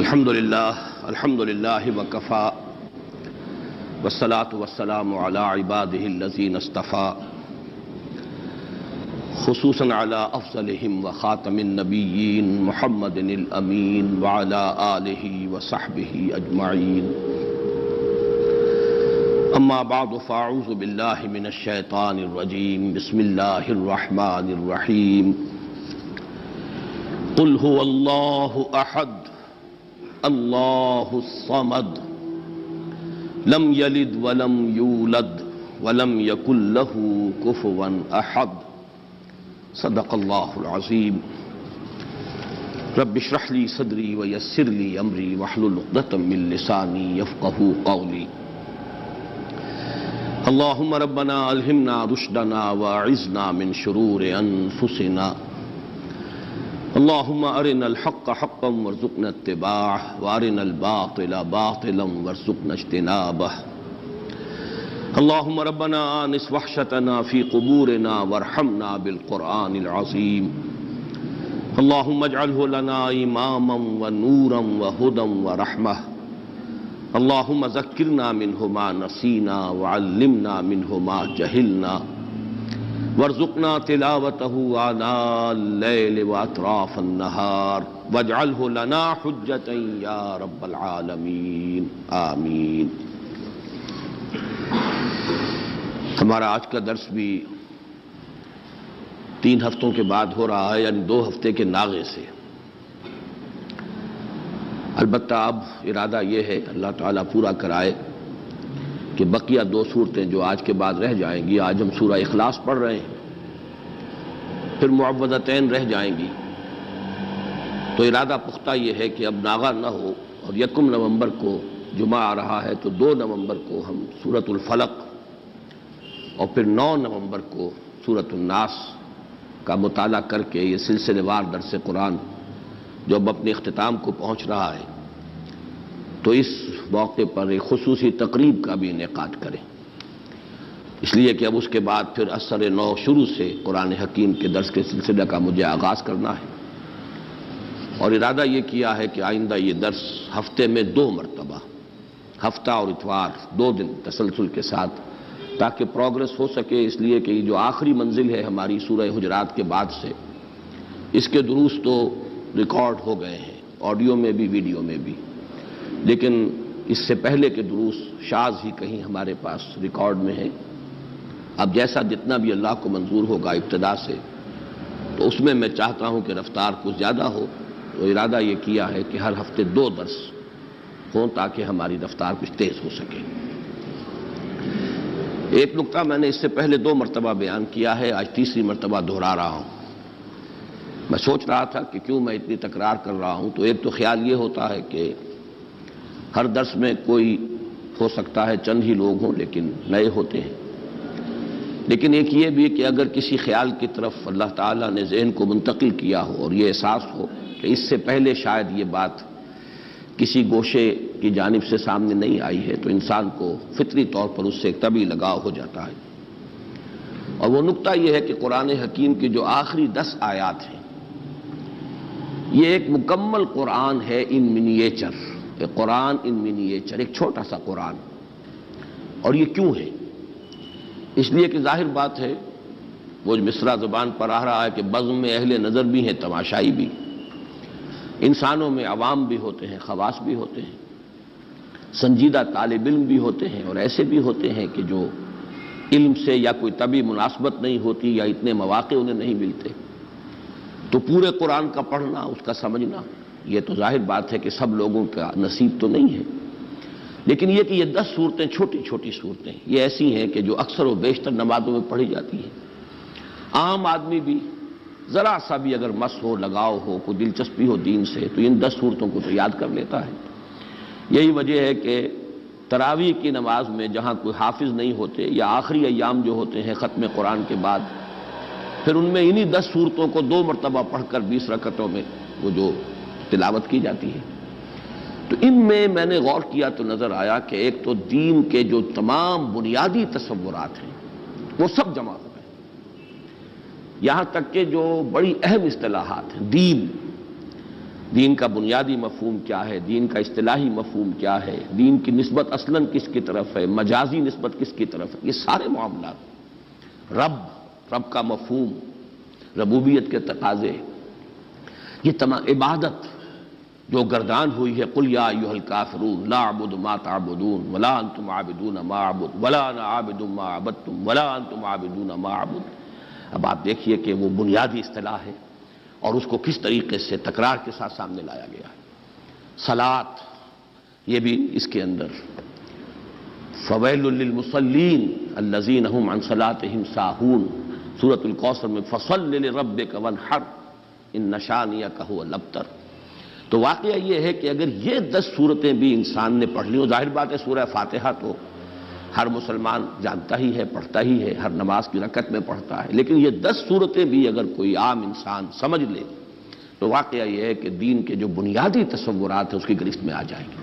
الحمدللہ وکفا والصلاة والسلام علی عباده الذین اصطفى خصوصا علی افضلہم وخاتم النبیین محمد الامین وعلی آلہ وصحبہ اجمعین اما بعد فاعوذ باللہ من الشیطان الرجیم بسم اللہ الرحمن الرحیم قل هو اللہ احد اللہ الصمد لم یلد ولم یولد ولم یکن لہ کفوا احد صدق اللہ العظیم رب اشرح لی صدری ویسر لی امری واحلل عقدۃ من لسانی یفقہوا قولی اللہم ربنا الہمنا رشدنا واعذنا من شرور انفسنا اللہم ارنا الحق حقا وارزقنا اتباعه وارنا الباطل باطلا وارزقنا اجتنابه اللہم ربنا آنس وحشتنا فی قبورنا وارحمنا بالقرآن العظیم اللہم اجعله لنا اماما ونورا وہدا ورحمہ اللہم ذکرنا منہ ما نسینا وعلمنا منہ ما جہلنا وارزقنا تلاوته آناء اللیل واطراف النہار واجعلہ لنا حجتا یا رب العالمین آمین۔ ہمارا آج کا درس بھی 3 ہفتوں کے بعد ہو رہا ہے، یعنی 2 ہفتے کے ناغے سے۔ البتہ اب ارادہ یہ ہے اللہ تعالیٰ پورا کرائے کہ بقیہ 2 صورتیں جو آج کے بعد رہ جائیں گی، آج ہم سورہ اخلاص پڑھ رہے ہیں، پھر معوذتین رہ جائیں گی، تو ارادہ پختہ یہ ہے کہ اب ناغہ نہ ہو، اور 1 نومبر کو جمعہ آ رہا ہے تو 2 نومبر کو ہم سورۃ الفلق اور پھر 9 نومبر کو سورۃ الناس کا مطالعہ کر کے یہ سلسلے وار درس قرآن جو اب اپنے اختتام کو پہنچ رہا ہے، تو اس موقع پر ایک خصوصی تقریب کا بھی انعقاد کریں، اس لیے کہ اب اس کے بعد پھر اثر 9 شروع سے قرآن حکیم کے درس کے سلسلہ کا مجھے آغاز کرنا ہے، اور ارادہ یہ کیا ہے کہ آئندہ یہ درس ہفتے میں 2 مرتبہ، ہفتہ اور اتوار 2 دن تسلسل کے ساتھ، تاکہ پروگرس ہو سکے، اس لیے کہ یہ جو آخری منزل ہے ہماری سورہ حجرات کے بعد سے، اس کے دروس تو ریکارڈ ہو گئے ہیں، آڈیو میں بھی ویڈیو میں بھی، لیکن اس سے پہلے کے دروس شاذ ہی کہیں ہمارے پاس ریکارڈ میں ہیں۔ اب جیسا جتنا بھی اللہ کو منظور ہوگا ابتدا سے، تو اس میں چاہتا ہوں کہ رفتار کچھ زیادہ ہو، تو ارادہ یہ کیا ہے کہ ہر ہفتے 2 درس ہوں تاکہ ہماری رفتار کچھ تیز ہو سکے۔ ایک نقطہ میں نے اس سے پہلے 2 مرتبہ بیان کیا ہے، آج تیسری مرتبہ دہرا رہا ہوں۔ میں سوچ رہا تھا کہ کیوں میں اتنی تکرار کر رہا ہوں، تو ایک تو خیال یہ ہوتا ہے کہ ہر درس میں کوئی ہو سکتا ہے چند ہی لوگ ہوں لیکن نئے ہوتے ہیں، لیکن ایک یہ بھی کہ اگر کسی خیال کی طرف اللہ تعالیٰ نے ذہن کو منتقل کیا ہو اور یہ احساس ہو کہ اس سے پہلے شاید یہ بات کسی گوشے کی جانب سے سامنے نہیں آئی ہے، تو انسان کو فطری طور پر اس سے ایک طبعی لگاؤ ہو جاتا ہے، اور وہ نقطہ یہ ہے کہ قرآن حکیم کی جو آخری 10 آیات ہیں، یہ ایک مکمل قرآن ہے ان منیچر، قرآن ان منیچر، ایک چھوٹا سا قرآن۔ اور یہ کیوں ہے؟ اس لیے کہ ظاہر بات ہے، وہ مصرع زبان پر آ رہا ہے کہ بزم میں اہل نظر بھی ہیں، تماشائی بھی، انسانوں میں عوام بھی ہوتے ہیں، خواص بھی ہوتے ہیں، سنجیدہ طالب علم بھی ہوتے ہیں، اور ایسے بھی ہوتے ہیں کہ جو علم سے یا کوئی طبعی مناسبت نہیں ہوتی یا اتنے مواقع انہیں نہیں ملتے، تو پورے قرآن کا پڑھنا، اس کا سمجھنا، یہ تو ظاہر بات ہے کہ سب لوگوں کا نصیب تو نہیں ہے، لیکن یہ کہ یہ 10 صورتیں چھوٹی چھوٹی صورتیں یہ ایسی ہیں کہ جو اکثر و بیشتر نمازوں میں پڑھی جاتی ہیں، عام آدمی بھی ذرا سا بھی اگر مس ہو، لگاؤ ہو، کوئی دلچسپی ہو دین سے، تو ان 10 صورتوں کو تو یاد کر لیتا ہے۔ یہی وجہ ہے کہ تراویح کی نماز میں جہاں کوئی حافظ نہیں ہوتے، یا آخری ایام جو ہوتے ہیں ختم قرآن کے بعد، پھر ان میں انہی 10 صورتوں کو 2 مرتبہ پڑھ کر 20 رکعتوں میں وہ جو تلاوت کی جاتی ہے، تو ان میں نے غور کیا تو نظر آیا کہ ایک تو دین کے جو تمام بنیادی تصورات ہیں وہ سب جمع ہو گئے، یہاں تک کہ جو بڑی اہم اصطلاحات ہیں، دین، دین کا بنیادی مفہوم کیا ہے، دین کا اصطلاحی مفہوم کیا ہے، دین کی نسبت اصلاً کس کی طرف ہے، مجازی نسبت کس کی طرف ہے، یہ سارے معاملات، رب کا مفہوم، ربوبیت کے تقاضے، یہ تمام عبادت جو گردان ہوئی ہے، قل یا ایھا الکافرون لا اعبد ما تعبدون ولا انتم عابدون ما اعبد ولا انا عابد ما عبدتم ولا انتم عابدون ما اعبد۔ اب آپ دیکھیے کہ وہ بنیادی اصطلاح ہے اور اس کو کس طریقے سے تکرار کے ساتھ سامنے لایا گیا ہے۔ صلاۃ، یہ بھی اس کے اندر، فویل للمصلین الذین هم عن صلاتهم ساہون، سورۃ الکوثر میں فصل لربک وانحر ان شانئک هو الابتر۔ تو واقعہ یہ ہے کہ اگر یہ 10 صورتیں بھی انسان نے پڑھ لی ہو، ظاہر بات ہے سورہ فاتحہ تو ہر مسلمان جانتا ہی ہے، پڑھتا ہی ہے، ہر نماز کی رکعت میں پڑھتا ہے، لیکن یہ 10 صورتیں بھی اگر کوئی عام انسان سمجھ لے تو واقعہ یہ ہے کہ دین کے جو بنیادی تصورات ہیں اس کی گرفت میں آ جائیں گے۔